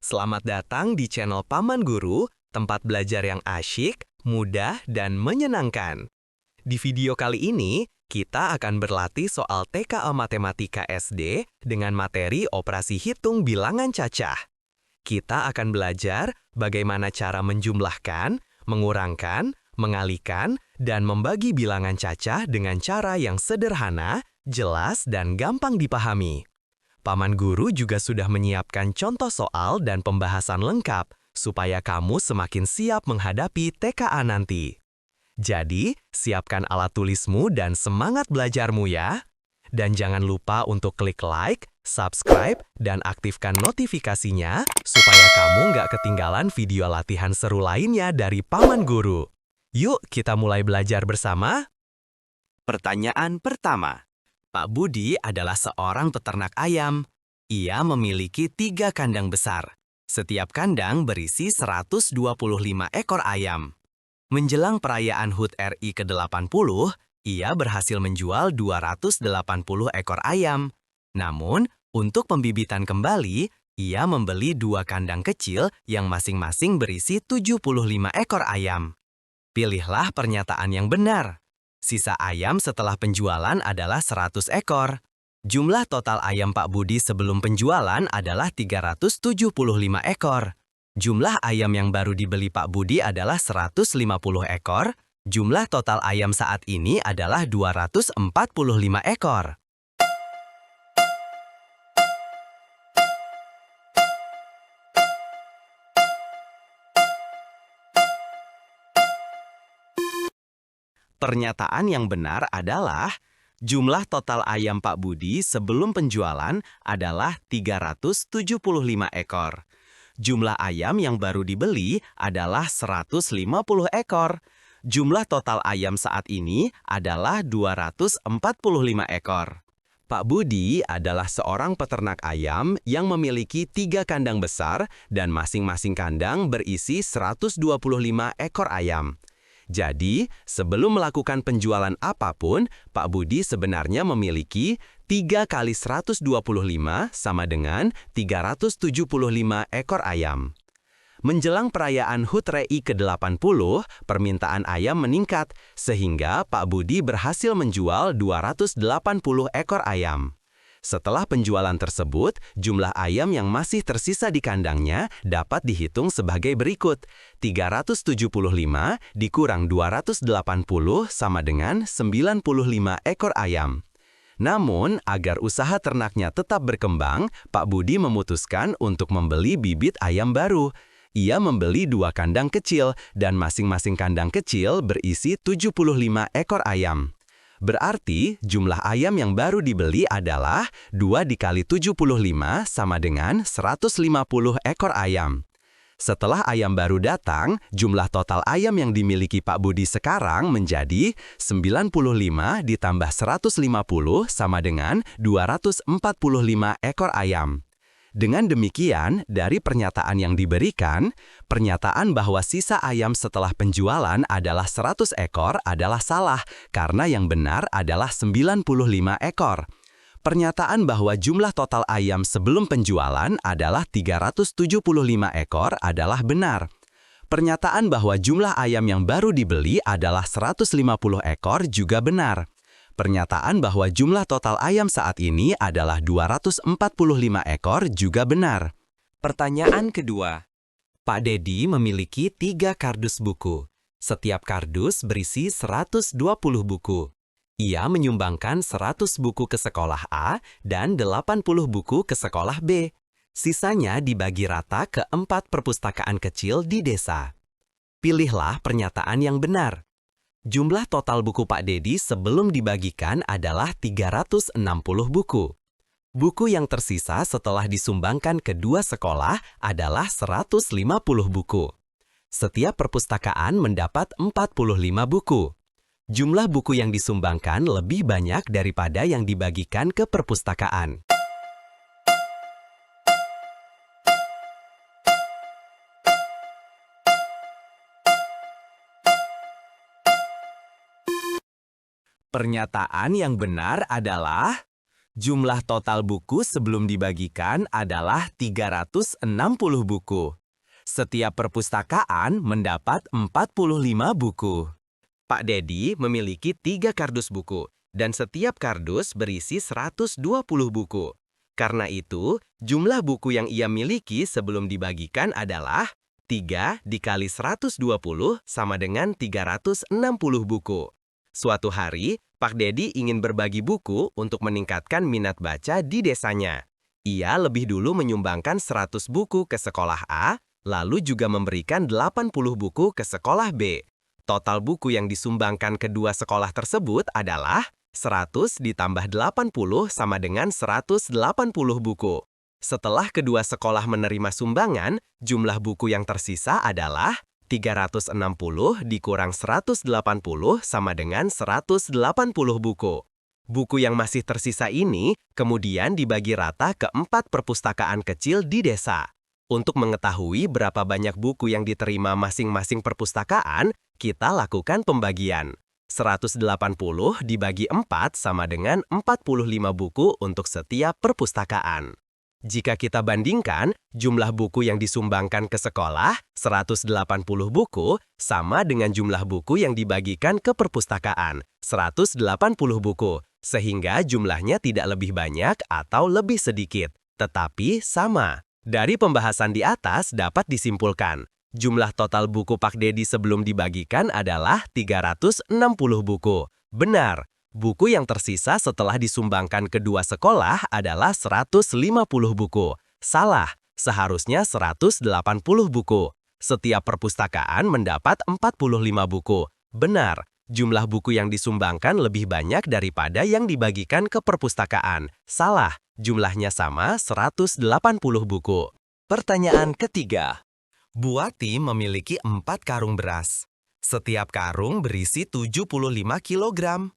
Selamat datang di channel Paman Guru, tempat belajar yang asyik, mudah, dan menyenangkan. Di video kali ini, kita akan berlatih soal TKA Matematika SD dengan materi operasi hitung bilangan cacah. Kita akan belajar bagaimana cara menjumlahkan, mengurangkan, mengalihkan, dan membagi bilangan cacah dengan cara yang sederhana, jelas, dan gampang dipahami. Paman Guru juga sudah menyiapkan contoh soal dan pembahasan lengkap supaya kamu semakin siap menghadapi TKA nanti. Jadi, siapkan alat tulismu dan semangat belajarmu ya. Dan jangan lupa untuk klik like, subscribe, dan aktifkan notifikasinya supaya kamu nggak ketinggalan video latihan seru lainnya dari Paman Guru. Yuk, kita mulai belajar bersama. Pertanyaan pertama. Pak Budi adalah seorang peternak ayam. Ia memiliki 3 kandang besar. Setiap kandang berisi 125 ekor ayam. Menjelang perayaan HUT RI ke-80, ia berhasil menjual 280 ekor ayam. Namun, untuk pembibitan kembali, ia membeli 2 kandang kecil yang masing-masing berisi 75 ekor ayam. Pilihlah pernyataan yang benar. Sisa ayam setelah penjualan adalah 100 ekor. Jumlah total ayam Pak Budi sebelum penjualan adalah 375 ekor. Jumlah ayam yang baru dibeli Pak Budi adalah 150 ekor. Jumlah total ayam saat ini adalah 245 ekor. Pernyataan yang benar adalah jumlah total ayam Pak Budi sebelum penjualan adalah 375 ekor. Jumlah ayam yang baru dibeli adalah 150 ekor. Jumlah total ayam saat ini adalah 245 ekor. Pak Budi adalah seorang peternak ayam yang memiliki 3 kandang besar dan masing-masing kandang berisi 125 ekor ayam. Jadi, sebelum melakukan penjualan apapun, Pak Budi sebenarnya memiliki 3 kali 125 sama dengan 375 ekor ayam. Menjelang perayaan HUT RI ke-80, permintaan ayam meningkat, sehingga Pak Budi berhasil menjual 280 ekor ayam. Setelah penjualan tersebut, jumlah ayam yang masih tersisa di kandangnya dapat dihitung sebagai berikut. 375 dikurang 280 sama dengan 95 ekor ayam. Namun, agar usaha ternaknya tetap berkembang, Pak Budi memutuskan untuk membeli bibit ayam baru. Ia membeli 2 kandang kecil dan masing-masing kandang kecil berisi 75 ekor ayam. Berarti, jumlah ayam yang baru dibeli adalah 2 dikali 75 sama dengan 150 ekor ayam. Setelah ayam baru datang, jumlah total ayam yang dimiliki Pak Budi sekarang menjadi 95 ditambah 150 sama dengan 245 ekor ayam. Dengan demikian, dari pernyataan yang diberikan, pernyataan bahwa sisa ayam setelah penjualan adalah 100 ekor adalah salah, karena yang benar adalah 95 ekor. Pernyataan bahwa jumlah total ayam sebelum penjualan adalah 375 ekor adalah benar. Pernyataan bahwa jumlah ayam yang baru dibeli adalah 150 ekor juga benar. Pernyataan bahwa jumlah total ayam saat ini adalah 245 ekor juga benar. Pertanyaan kedua. Pak Dedi memiliki 3 kardus buku. Setiap kardus berisi 120 buku. Ia menyumbangkan 100 buku ke sekolah A dan 80 buku ke sekolah B. Sisanya dibagi rata ke 4 perpustakaan kecil di desa. Pilihlah pernyataan yang benar. Jumlah total buku Pak Dedi sebelum dibagikan adalah 360 buku. Buku yang tersisa setelah disumbangkan ke 2 sekolah adalah 150 buku. Setiap perpustakaan mendapat 45 buku. Jumlah buku yang disumbangkan lebih banyak daripada yang dibagikan ke perpustakaan. Pernyataan yang benar adalah Jumlah total buku sebelum dibagikan adalah 360 buku. Setiap perpustakaan mendapat 45 buku. Pak Dedi memiliki 3 kardus buku, dan setiap kardus berisi 120 buku. Karena itu, jumlah buku yang ia miliki sebelum dibagikan adalah 3 dikali 120 sama dengan 360 buku. Suatu hari, Pak Dedi ingin berbagi buku untuk meningkatkan minat baca di desanya. Ia lebih dulu menyumbangkan 100 buku ke sekolah A, lalu juga memberikan 80 buku ke sekolah B. Total buku yang disumbangkan kedua sekolah tersebut adalah 100 ditambah 80 sama dengan 180 buku. Setelah kedua sekolah menerima sumbangan, jumlah buku yang tersisa adalah 360 dikurang 180 sama dengan 180 buku. Buku yang masih tersisa ini kemudian dibagi rata ke 4 perpustakaan kecil di desa. Untuk mengetahui berapa banyak buku yang diterima masing-masing perpustakaan, kita lakukan pembagian. 180 dibagi 4 sama dengan 45 buku untuk setiap perpustakaan. Jika kita bandingkan, jumlah buku yang disumbangkan ke sekolah, 180 buku, sama dengan jumlah buku yang dibagikan ke perpustakaan, 180 buku, sehingga jumlahnya tidak lebih banyak atau lebih sedikit, tetapi sama. Dari pembahasan di atas dapat disimpulkan, jumlah total buku Pak Dedi sebelum dibagikan adalah 360 buku. Benar. Buku yang tersisa setelah disumbangkan kedua sekolah adalah 150 buku. Salah, seharusnya 180 buku. Setiap perpustakaan mendapat 45 buku. Benar, jumlah buku yang disumbangkan lebih banyak daripada yang dibagikan ke perpustakaan. Salah, jumlahnya sama 180 buku. Pertanyaan ketiga. Buati memiliki 4 karung beras. Setiap karung berisi 75 kilogram.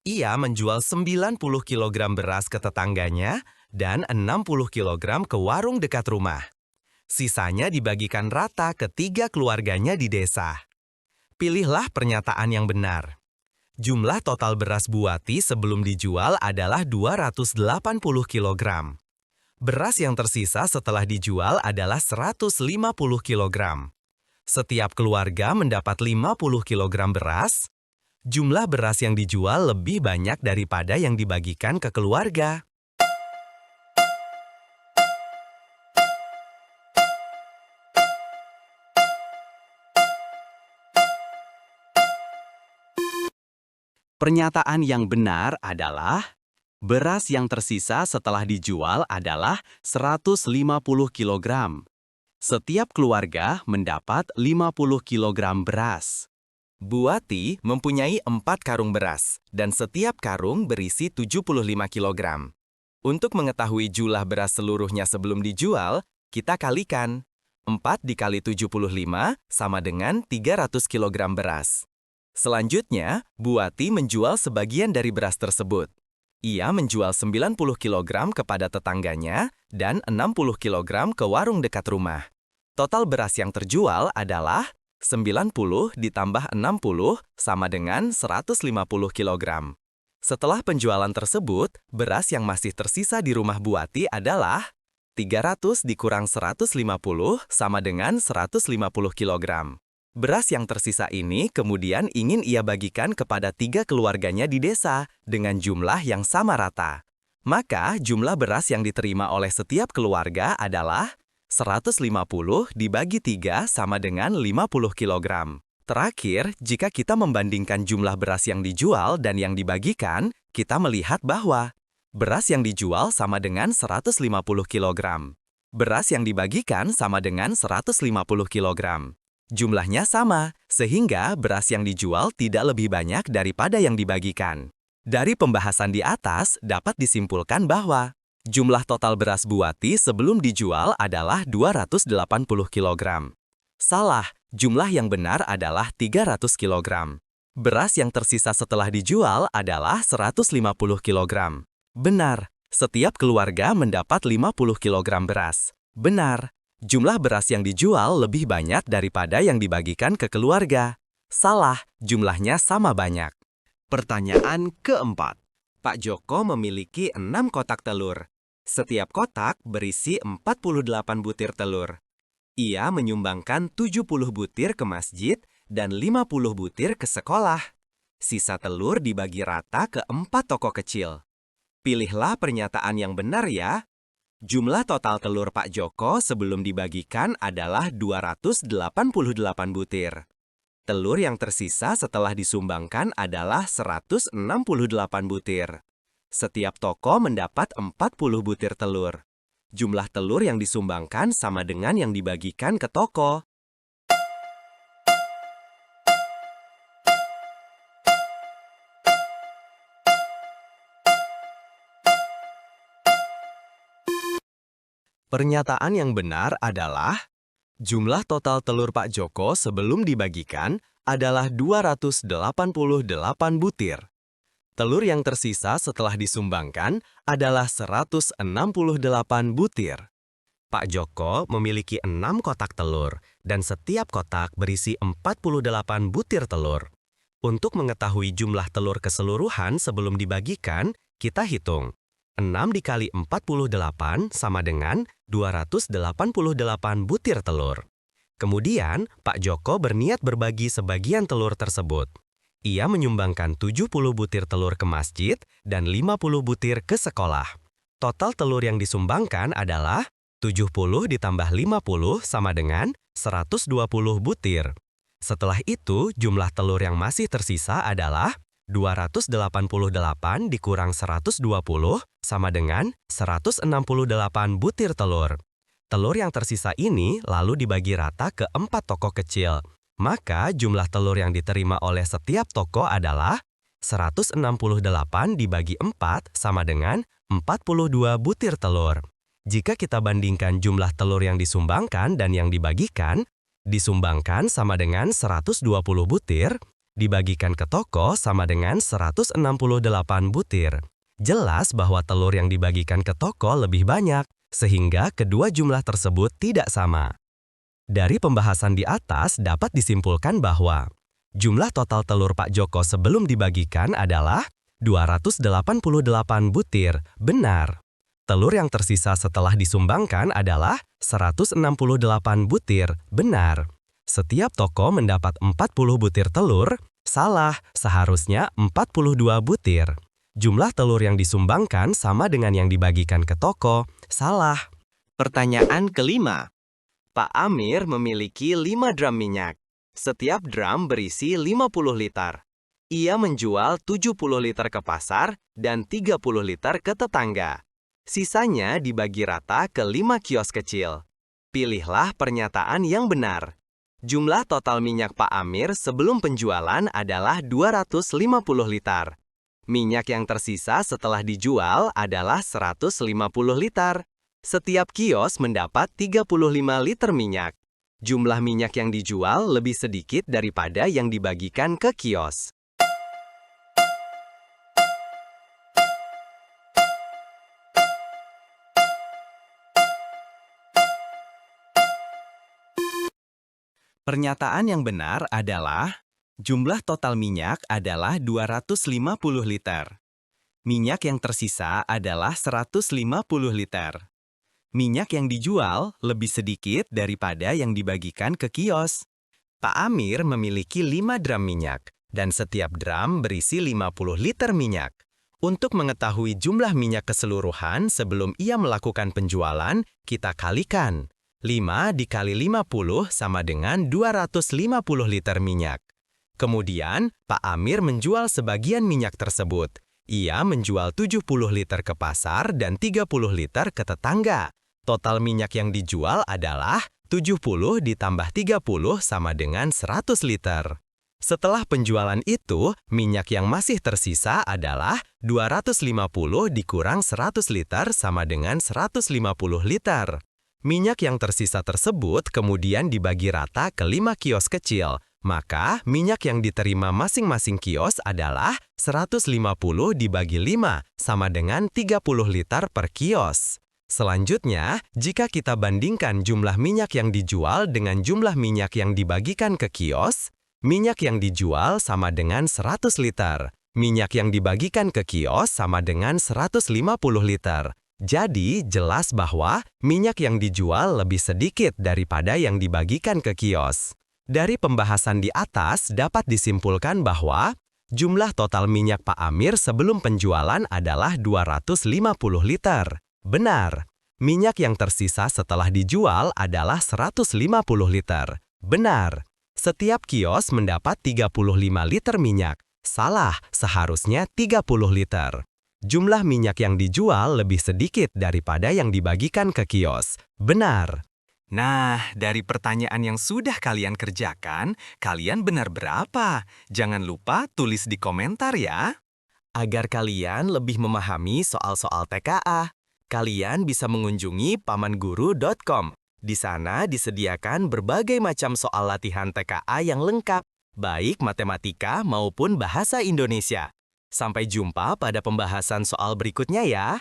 Ia menjual 90 kg beras ke tetangganya dan 60 kg ke warung dekat rumah. Sisanya dibagikan rata ke 3 keluarganya di desa. Pilihlah pernyataan yang benar. Jumlah total beras Buati sebelum dijual adalah 280 kg. Beras yang tersisa setelah dijual adalah 150 kg. Setiap keluarga mendapat 50 kg beras. Jumlah beras yang dijual lebih banyak daripada yang dibagikan ke keluarga. Pernyataan yang benar adalah beras yang tersisa setelah dijual adalah 150 kg. Setiap keluarga mendapat 50 kg beras. Buati mempunyai 4 karung beras, dan setiap karung berisi 75 kg. Untuk mengetahui jumlah beras seluruhnya sebelum dijual, kita kalikan. 4 dikali 75 sama dengan 300 kg beras. Selanjutnya, Buati menjual sebagian dari beras tersebut. Ia menjual 90 kg kepada tetangganya dan 60 kg ke warung dekat rumah. Total beras yang terjual adalah 90 ditambah 60 sama dengan 150 kg. Setelah penjualan tersebut, beras yang masih tersisa di rumah Buati adalah 300 dikurang 150 sama dengan 150 kg. Beras yang tersisa ini kemudian ingin ia bagikan kepada 3 keluarganya di desa dengan jumlah yang sama rata. Maka jumlah beras yang diterima oleh setiap keluarga adalah 150 dibagi 3 sama dengan 50 kg. Terakhir, jika kita membandingkan jumlah beras yang dijual dan yang dibagikan, kita melihat bahwa beras yang dijual sama dengan 150 kg. Beras yang dibagikan sama dengan 150 kg. Jumlahnya sama, sehingga beras yang dijual tidak lebih banyak daripada yang dibagikan. Dari pembahasan di atas, dapat disimpulkan bahwa jumlah total beras Buati sebelum dijual adalah 280 kg. Salah, jumlah yang benar adalah 300 kg. Beras yang tersisa setelah dijual adalah 150 kg. Benar, setiap keluarga mendapat 50 kg beras. Benar, jumlah beras yang dijual lebih banyak daripada yang dibagikan ke keluarga. Salah, jumlahnya sama banyak. Pertanyaan keempat. Pak Joko memiliki 6 kotak telur. Setiap kotak berisi 48 butir telur. Ia menyumbangkan 70 butir ke masjid dan 50 butir ke sekolah. Sisa telur dibagi rata ke 4 toko kecil. Pilihlah pernyataan yang benar ya. Jumlah total telur Pak Joko sebelum dibagikan adalah 288 butir. Telur yang tersisa setelah disumbangkan adalah 168 butir. Setiap toko mendapat 40 butir telur. Jumlah telur yang disumbangkan sama dengan yang dibagikan ke toko. Pernyataan yang benar adalah jumlah total telur Pak Joko sebelum dibagikan adalah 288 butir. Telur yang tersisa setelah disumbangkan adalah 168 butir. Pak Joko memiliki 6 kotak telur dan setiap kotak berisi 48 butir telur. Untuk mengetahui jumlah telur keseluruhan sebelum dibagikan, kita hitung. 6 dikali 48 sama dengan 288 butir telur. Kemudian, Pak Joko berniat berbagi sebagian telur tersebut. Ia menyumbangkan 70 butir telur ke masjid dan 50 butir ke sekolah. Total telur yang disumbangkan adalah 70 ditambah 50 sama dengan 120 butir. Setelah itu, jumlah telur yang masih tersisa adalah 288 dikurang 120 sama dengan 168 butir telur. Telur yang tersisa ini lalu dibagi rata ke 4 toko kecil. Maka jumlah telur yang diterima oleh setiap toko adalah 168 dibagi 4 sama dengan 42 butir telur. Jika kita bandingkan jumlah telur yang disumbangkan dan yang dibagikan, disumbangkan sama dengan 120 butir, dibagikan ke toko sama dengan 168 butir. Jelas bahwa telur yang dibagikan ke toko lebih banyak, sehingga kedua jumlah tersebut tidak sama. Dari pembahasan di atas dapat disimpulkan bahwa jumlah total telur Pak Joko sebelum dibagikan adalah 288 butir, benar. Telur yang tersisa setelah disumbangkan adalah 168 butir, benar. Setiap toko mendapat 40 butir telur, salah, seharusnya 42 butir. Jumlah telur yang disumbangkan sama dengan yang dibagikan ke toko, salah. Pertanyaan kelima. Pak Amir memiliki 5 drum minyak. Setiap drum berisi 50 liter. Ia menjual 70 liter ke pasar dan 30 liter ke tetangga. Sisanya dibagi rata ke 5 kios kecil. Pilihlah pernyataan yang benar. Jumlah total minyak Pak Amir sebelum penjualan adalah 250 liter. Minyak yang tersisa setelah dijual adalah 150 liter. Setiap kios mendapat 35 liter minyak. Jumlah minyak yang dijual lebih sedikit daripada yang dibagikan ke kios. Pernyataan yang benar adalah jumlah total minyak adalah 250 liter. Minyak yang tersisa adalah 150 liter. Minyak yang dijual lebih sedikit daripada yang dibagikan ke kios. Pak Amir memiliki 5 drum minyak dan setiap drum berisi 50 liter minyak. Untuk mengetahui jumlah minyak keseluruhan sebelum ia melakukan penjualan, kita kalikan. 5 dikali 50 sama dengan 250 liter minyak. Kemudian, Pak Amir menjual sebagian minyak tersebut. Ia menjual 70 liter ke pasar dan 30 liter ke tetangga. Total minyak yang dijual adalah 70 ditambah 30 sama dengan 100 liter. Setelah penjualan itu, minyak yang masih tersisa adalah 250 dikurang 100 liter sama dengan 150 liter. Minyak yang tersisa tersebut kemudian dibagi rata ke 5 kios kecil, maka minyak yang diterima masing-masing kios adalah 150 dibagi 5 sama dengan 30 liter per kios. Selanjutnya, jika kita bandingkan jumlah minyak yang dijual dengan jumlah minyak yang dibagikan ke kios, minyak yang dijual sama dengan 100 liter. Minyak yang dibagikan ke kios sama dengan 150 liter. Jadi, jelas bahwa minyak yang dijual lebih sedikit daripada yang dibagikan ke kios. Dari pembahasan di atas dapat disimpulkan bahwa jumlah total minyak Pak Amir sebelum penjualan adalah 250 liter. Benar. Minyak yang tersisa setelah dijual adalah 150 liter. Benar. Setiap kios mendapat 35 liter minyak. Salah, seharusnya 30 liter. Jumlah minyak yang dijual lebih sedikit daripada yang dibagikan ke kios. Benar. Nah, dari pertanyaan yang sudah kalian kerjakan, kalian benar berapa? Jangan lupa tulis di komentar ya. Agar kalian lebih memahami soal-soal TKA, kalian bisa mengunjungi pamanguru.com. Di sana disediakan berbagai macam soal latihan TKA yang lengkap, baik matematika maupun bahasa Indonesia. Sampai jumpa pada pembahasan soal berikutnya ya.